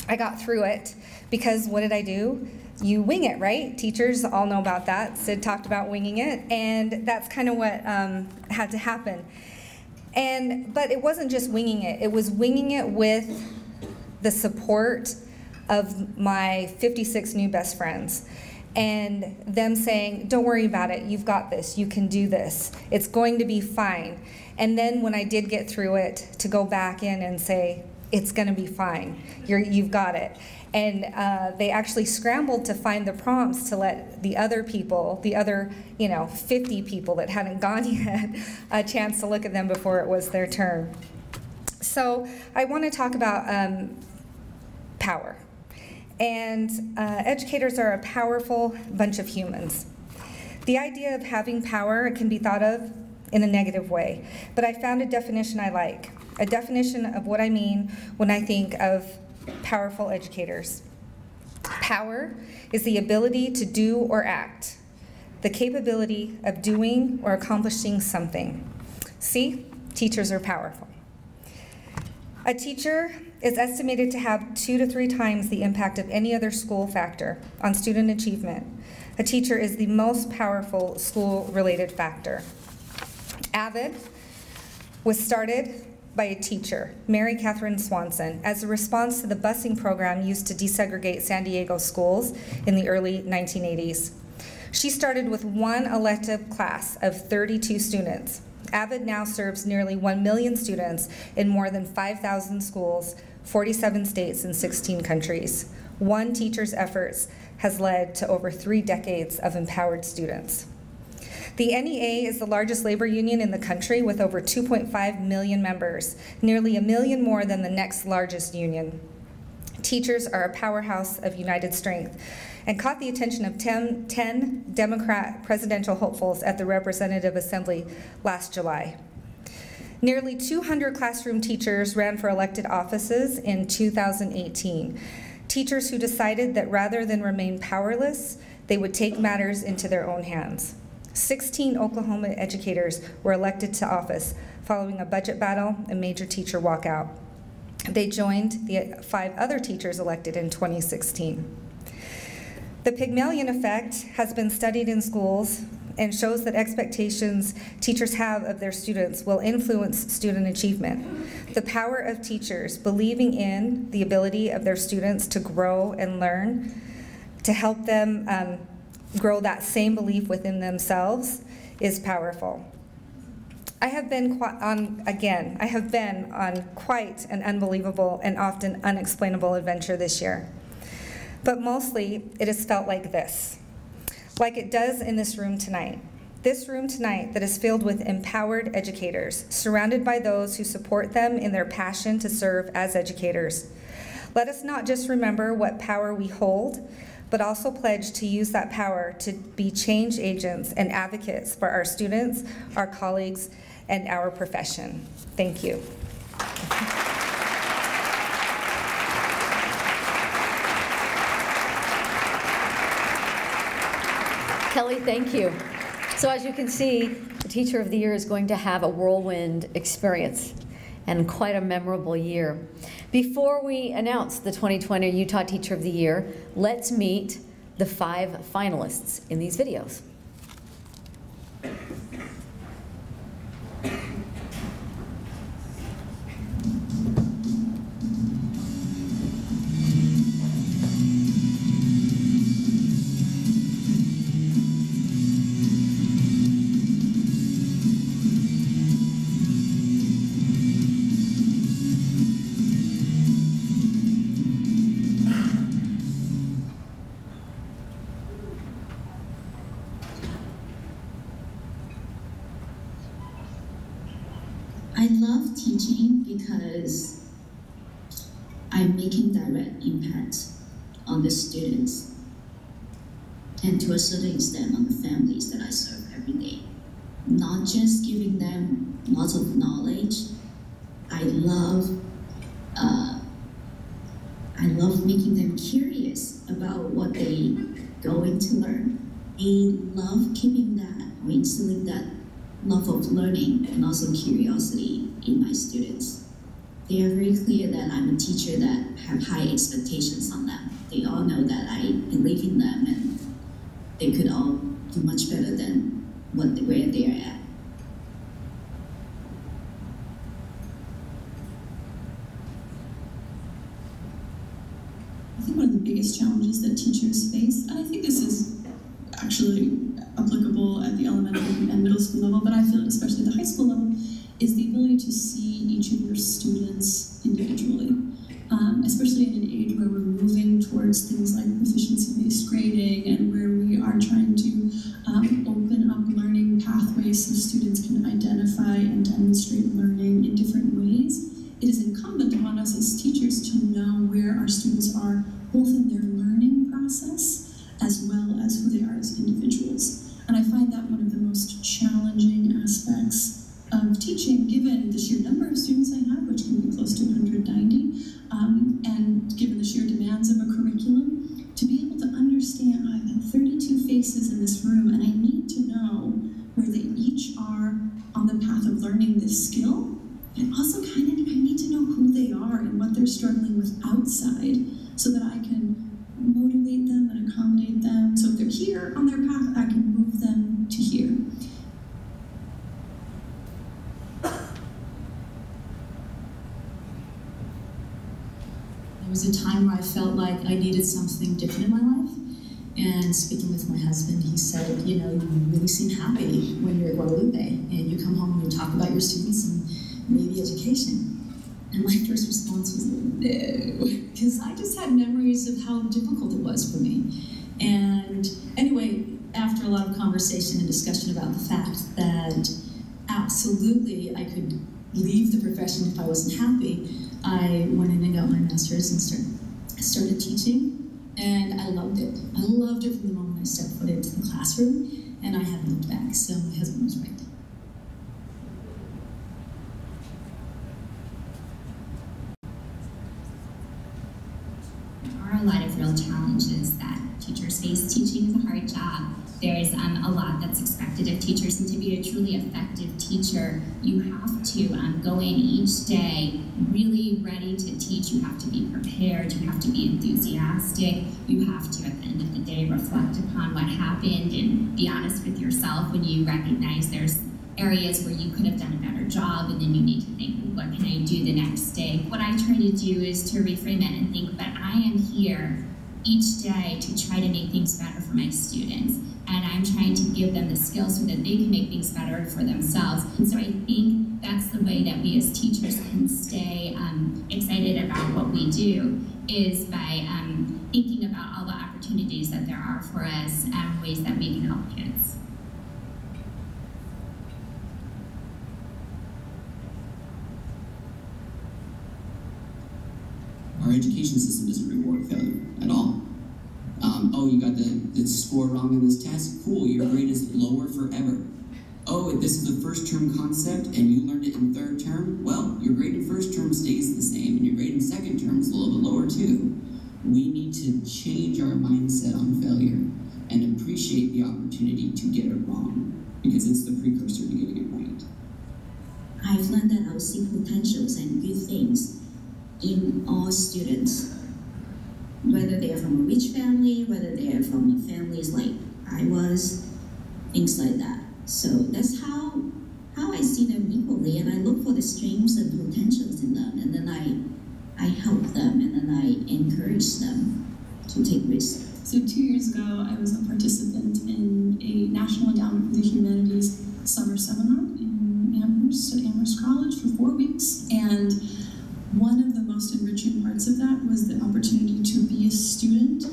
I got through it because what did I do? You wing it, right? Teachers all know about that. Sid talked about winging it, and that's kind of what had to happen. But it wasn't just winging it. It was winging it with the support of my 56 new best friends. And them saying, don't worry about it, you've got this, you can do this, it's going to be fine. And then when I did get through it, to go back in and say, it's going to be fine, you've got it. And they actually scrambled to find the prompts to let the other people, the other 50 people that hadn't gone yet, a chance to look at them before it was their turn. So I want to talk about power. And educators are a powerful bunch of humans. The idea of having power can be thought of in a negative way, but I found a definition I like, a definition of what I mean when I think of powerful educators. Power is the ability to do or act, the capability of doing or accomplishing something. See, teachers are powerful. A teacher is estimated to have 2 to 3 times the impact of any other school factor on student achievement. A teacher is the most powerful school-related factor. AVID was started by a teacher, Mary Catherine Swanson, as a response to the busing program used to desegregate San Diego schools in the early 1980s. She started with 1 elective class of 32 students. AVID now serves nearly 1 million students in more than 5,000 schools, 47 states, and 16 countries. One teacher's efforts has led to over 3 decades of empowered students. The NEA is the largest labor union in the country with over 2.5 million members, nearly 1 million more than the next largest union. Teachers are a powerhouse of united strength. and caught the attention of 10 Democrat presidential hopefuls at the Representative Assembly last July. Nearly 200 classroom teachers ran for elected offices in 2018. Teachers who decided that rather than remain powerless, they would take matters into their own hands. 16 Oklahoma educators were elected to office following a budget battle and major teacher walkout. They joined the 5 other teachers elected in 2016. The Pygmalion effect has been studied in schools and shows that expectations teachers have of their students will influence student achievement. The power of teachers believing in the ability of their students to grow and learn, to help them grow that same belief within themselves, is powerful. I have been on quite an unbelievable and often unexplainable adventure this year. But mostly, it has felt like this, like it does in this room tonight. This room tonight that is filled with empowered educators, surrounded by those who support them in their passion to serve as educators. Let us not just remember what power we hold, but also pledge to use that power to be change agents and advocates for our students, our colleagues, and our profession. Thank you. Kelly, thank you. So as you can see, the Teacher of the Year is going to have a whirlwind experience and quite a memorable year. Before we announce the 2020 Utah Teacher of the Year, let's meet the 5 finalists in these videos. I love teaching because I'm making direct impact on the students and to a certain extent on the families that I serve every day. Not just giving them lots of knowledge. I love making them curious about what they going to learn. I love keeping that or instilling that love of learning and also curiosity in my students. They are very clear that I'm a teacher that have high expectations on them. They all know that I believe in them and they could all do much better than where they are at. I think one of the biggest challenges that teachers face, and I think this is actually applicable at the elementary and middle school level, but I feel it especially at the high school level, is the ability to see each of your students individually. Especially in an age where we're moving towards things like proficiency-based grading and where we are trying to open up learning pathways so students can identify and demonstrate learning in different ways. It is incumbent upon us as teachers to know where our students are, both in their learning process as well as who they are as individuals. And I find that one of the most challenging aspects of teaching, given the sheer number of students I have, which can be close to 190, and given the sheer demands of a curriculum, to be able to understand, I have 32 faces in this room, and I need to know where they each are on the path of learning this skill, and also I need to know who they are and what they're struggling with outside, so that I can motivate them and accommodate them. So if they're here on their path, I can move them to here. There was a time where I felt like I needed something different in my life. And speaking with my husband, he said, you know, you really seem happy when you're at Guadalupe and you come home and you talk about your students and maybe education. And my first response was, no, because I just had memories of how difficult it was for me. And anyway, after a lot of conversation and discussion about the fact that absolutely I could leave the profession if I wasn't happy, I went in and got my master's and started teaching. And I loved it. I loved it from the moment I stepped foot into the classroom, and I haven't looked back, so my husband was right. There are a lot of real challenges that teachers face. Teaching is a hard job. There's a lot that's expected of teachers, and to be a truly effective teacher, you have to go in each day really ready to teach. You have to be prepared, you have to be enthusiastic, you have to, at the end of the day, reflect upon what happened and be honest with yourself when you recognize there's areas where you could have done a better job, and then you need to think, what can I do the next day? What I try to do is to reframe it and think, but I am here each day to try to make things better for my students. And I'm trying to give them the skills so that they can make things better for themselves. And so I think that's the way that we as teachers can stay excited about what we do, is by thinking about all the opportunities that there are for us and ways that we can help kids. Our education system doesn't reward failure at all. Oh, you got the score wrong in this test? Cool, your grade is lower forever. Oh, this is a first term concept and you learned it in third term? Well, your grade in first term stays the same and your grade in second term is a little bit lower too. We need to change our mindset on failure and appreciate the opportunity to get it wrong, because it's the precursor to getting it right. I've learned that I'll see potentials and good things in all students, whether they are from a rich family, whether they are from families like I was, things like that. So that's how I see them equally, and I look for the strengths and potentials in them, and then I help them, and then I encourage them to take risks. So 2 years ago, I was a participant in a National Endowment for the Humanities summer seminar in Amherst at Amherst College for 4 weeks, and one of the most enriching parts of that was the opportunity to be a student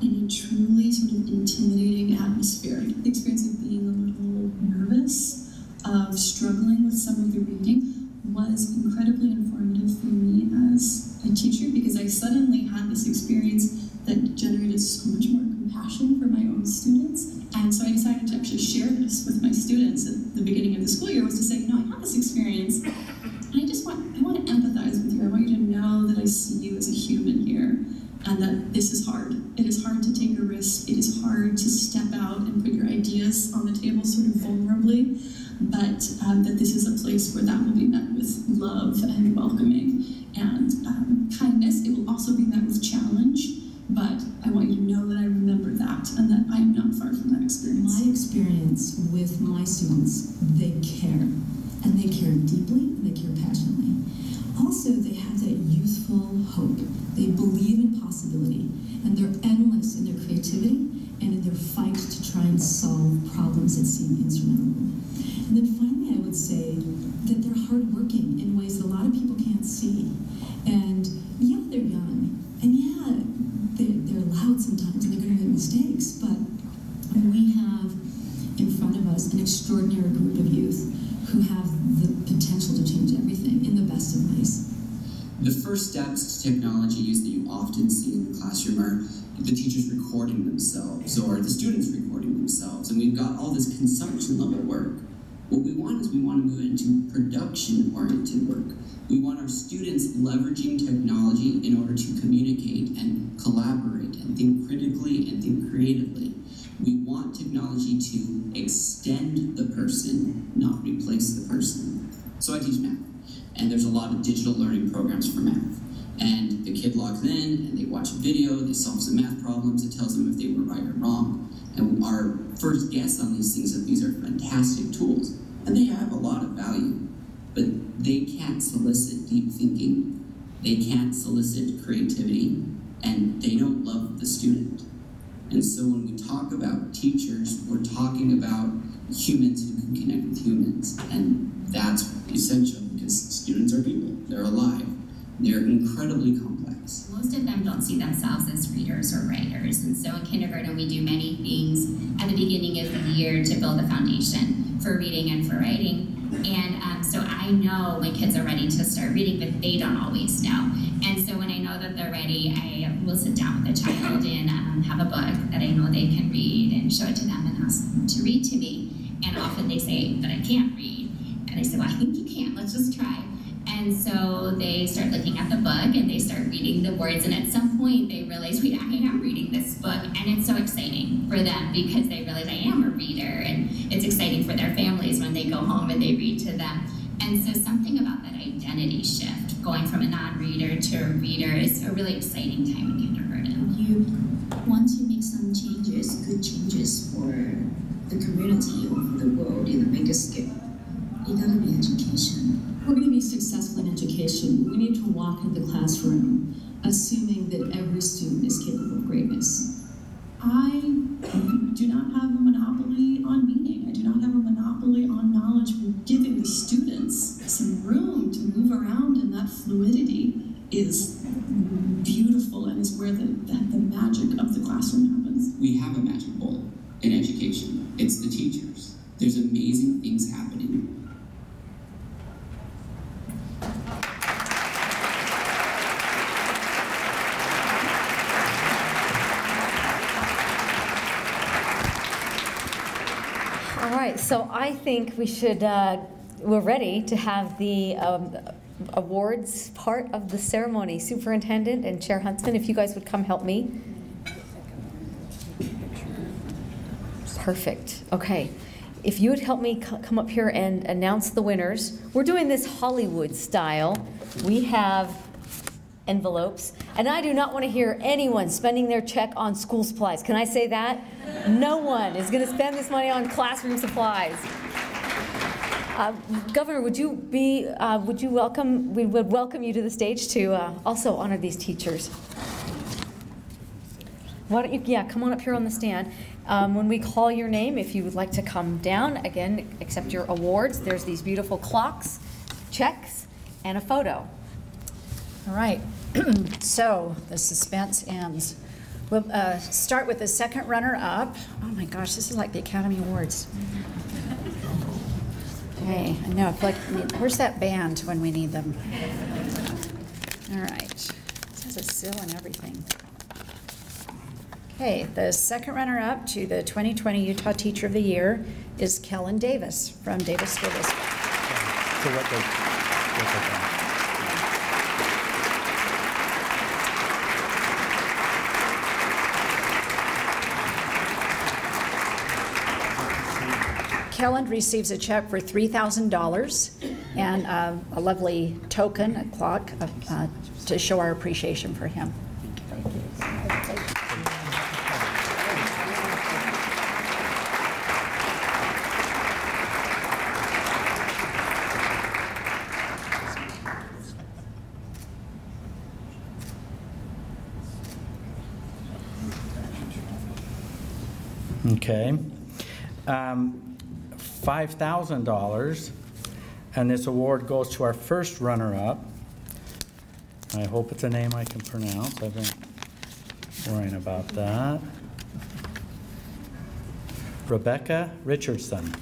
in a truly sort of intimidating atmosphere. The experience of being a little nervous, of struggling with some of the reading, was incredibly informative for me as a teacher, because I suddenly had this experience that generated so much more compassion for my own students. And so I decided to actually share this with my students at the beginning of the school year, was to say, I had this experience, and I want to empathize with you. I want you to know that I see you as a human here, and that this is hard. It is hard to take a risk. It is hard to step out and put your ideas on the table sort of vulnerably, but that this is a place where that will be met with love and welcoming and kindness. It will also be met with challenge, but I want you to know that I remember that and that I am not far from that experience. My experience with my students, they care. And they care deeply, and they care passionately. Also, they have that youthful hope. They believe in possibility, and they're endless in their creativity and in their fight to try and solve problems that seem insurmountable. And then finally, I would say that they're hardworking in ways that a lot of people can't see. And yeah, they're young, and yeah, they're loud sometimes, and they're going to make mistakes, but we have in front of us an extraordinary group of youth who have the potential to change everything in the best of ways. The first steps to technology use that you often see in the classroom are the teachers recording themselves or the students recording themselves, and we've got all this consumption level work. What we want is we want to move into production-oriented work. We want our students leveraging technology in order to communicate and collaborate and think critically and think creatively. We want technology to extend the person, not replace the person. So I teach math, and there's a lot of digital learning programs for math. And the kid logs in, and they watch a video, they solve some math problems, it tells them if they were right or wrong. And our first guess on these things is that these are fantastic tools, and they have a lot of value, but they can't solicit deep thinking, they can't solicit creativity, and they don't love the student. And so when we talk about teachers, we're talking about humans who can connect with humans. And that's essential because students are people, they're alive, they're incredibly complex. Most of them don't see themselves as readers or writers. And so in kindergarten, we do many things at the beginning of the year to build a foundation for reading and for writing. And so I know when kids are ready to start reading, but they don't always know. And so when I know know that they're ready, I will sit down with the child and have a book that I know they can read and show it to them and ask them to read to me. And often they say, but I can't read. And I say, well, I think you can, let's just try. And so they start looking at the book and they start reading the words, and at some point they realize, wait, I am reading this book, and it's so exciting for them because they realize I am a reader, and it's exciting for their families when they go home and they read to them. And so something about that identity shift, going from a non-reader to a reader, is a really exciting time in kindergarten. You want to make some changes, good changes for the community or for the world in a bigger scale. It gotta be education. We're going to be successful in education. We need to walk into the classroom assuming that every student is capable of greatness. I do not have a monopoly on meaning. I do not have a monopoly on knowledge. We're giving the students some room to move around, and that fluidity is beautiful and is where the magic of the classroom happens. We have a magic bullet in education. It's the teachers. There's amazing things happening. All right, so I think we should, we're ready to have the awards part of the ceremony. Superintendent and Chair Huntsman, if you guys would come help me. Perfect, okay. If you would help me come up here and announce the winners. We're doing this Hollywood style. We have envelopes, and I do not want to hear anyone spending their check on school supplies. Can I say that? No one is going to spend this money on classroom supplies. Governor, would you welcome, we would welcome you to the stage to also honor these teachers. Why don't you, come on up here on the stand. When we call your name, if you would like to come down, again, accept your awards. There's these beautiful clocks, checks, and a photo. All right, so the suspense ends. We'll start with the second runner-up. Oh my gosh, this is like the Academy Awards. Okay, I know, I feel like, where's that band when we need them? All right, this has a seal and everything. Okay, the second runner-up to the 2020 Utah Teacher of the Year is Kelland Davis from Davis School District. So what does Kelland receives a check for $3,000 and a lovely token, a clock, to show our appreciation for him. Okay. $5,000, and this award goes to our first runner-up. I hope it's a name I can pronounce. I've been worrying about that. Rebecca Richardson.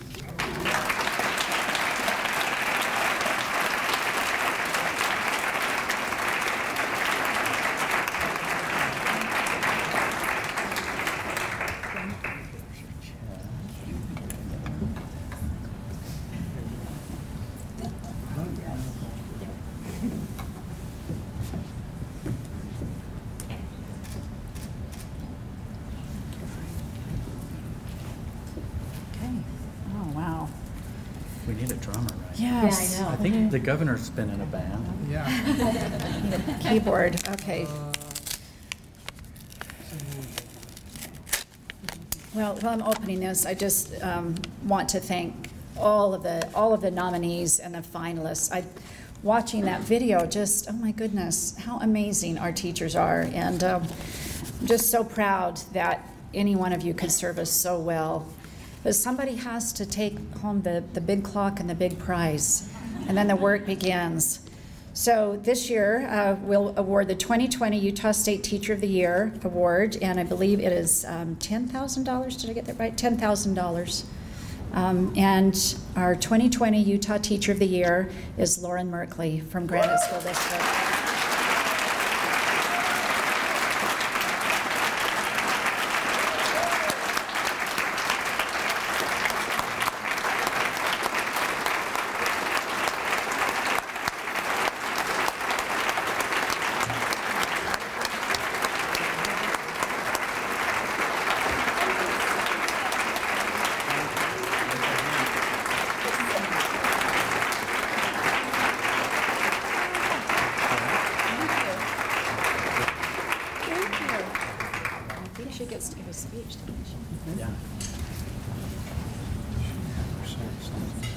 We need a drummer, right? Yes. Yeah, I know. I think the governor's been in a band. Yeah. Keyboard, okay. Well, while I'm opening this, I just want to thank all of the nominees and the finalists. Watching that video, just, oh my goodness, how amazing our teachers are. And I'm just so proud that any one of you could serve us so well. But somebody has to take home the big clock and the big prize, and then the work begins. So this year, we'll award the 2020 Utah State Teacher of the Year Award, and I believe it is $10,000. Did I get that right? $10,000. And our 2020 Utah Teacher of the Year is Lauren Merkley from Granite School District.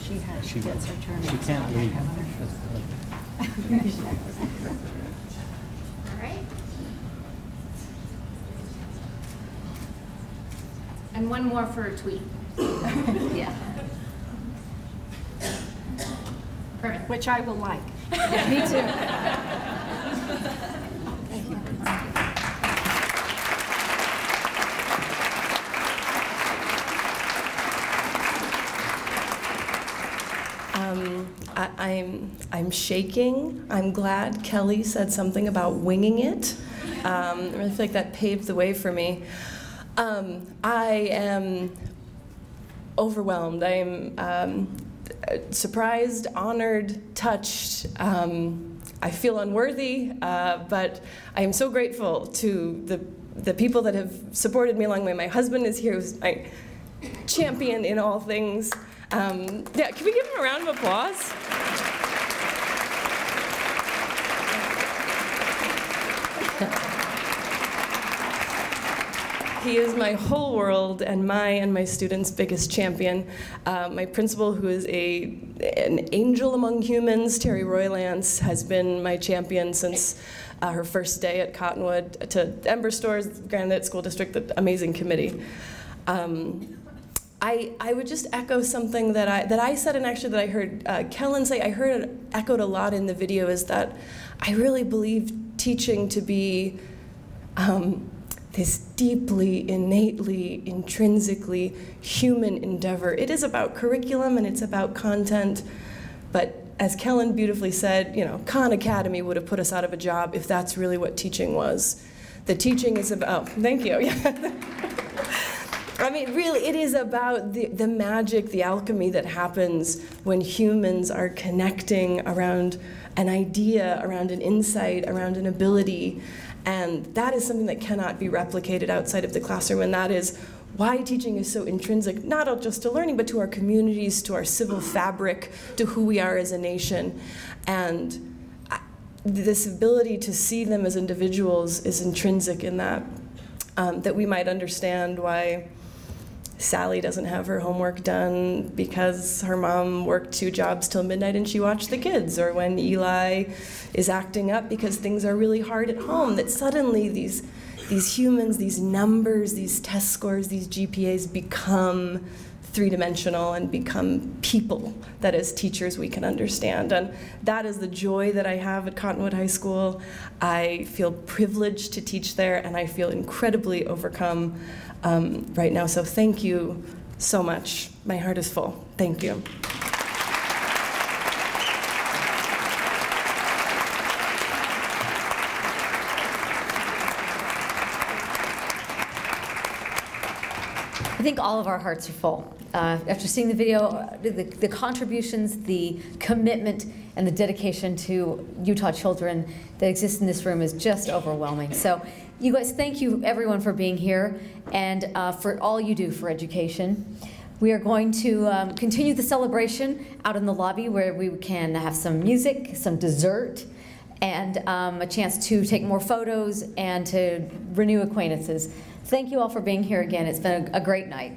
She can't leave. All right. And one more for a tweet. Yeah. Perfect. Which I will like. Me too. I'm shaking. I'm glad Kelly said something about winging it. I really feel like that paved the way for me. I am overwhelmed. I'm surprised, honored, touched. I feel unworthy, but I am so grateful to the people that have supported me along the way. My husband is here, who's my champion in all things. Yeah, can we give him a round of applause? He is my whole world and my students' biggest champion. My principal, who is an angel among humans, Terry Roylance, has been my champion since her first day at Cottonwood, to Ember Stores, Granite School District, the amazing committee. I would just echo something that I said, and actually that I heard KELLAND say, I heard it echoed a lot in the video, is that I really believe teaching to be this deeply, innately, intrinsically human endeavor. It is about curriculum and it's about content, but as KELLAND beautifully said, you know, Khan Academy would have put us out of a job if that's really what teaching was. The teaching is about, thank you. I mean, really, it is about the magic, the alchemy that happens when humans are connecting around an idea, around an insight, around an ability. And that is something that cannot be replicated outside of the classroom, and that is why teaching is so intrinsic, not just to learning, but to our communities, to our civil fabric, to who we are as a nation. And this ability to see them as individuals is intrinsic in that, that we might understand why Sally doesn't have her homework done because her mom worked 2 jobs till midnight and she watched the kids, or when Eli is acting up because things are really hard at home, that suddenly these humans, these numbers, these test scores, these GPAs become three-dimensional and become people that as teachers we can understand. And that is the joy that I have at Cottonwood High School. I feel privileged to teach there, and I feel incredibly overcome right now. So thank you so much. My heart is full. Thank you. I think all of our hearts are full. After seeing the video, the contributions, the commitment, and the dedication to Utah children that exists in this room is just overwhelming. So you guys, thank you everyone for being here and for all you do for education. We are going to continue the celebration out in the lobby where we can have some music, some dessert, and a chance to take more photos and to renew acquaintances. Thank you all for being here again. It's been a great night.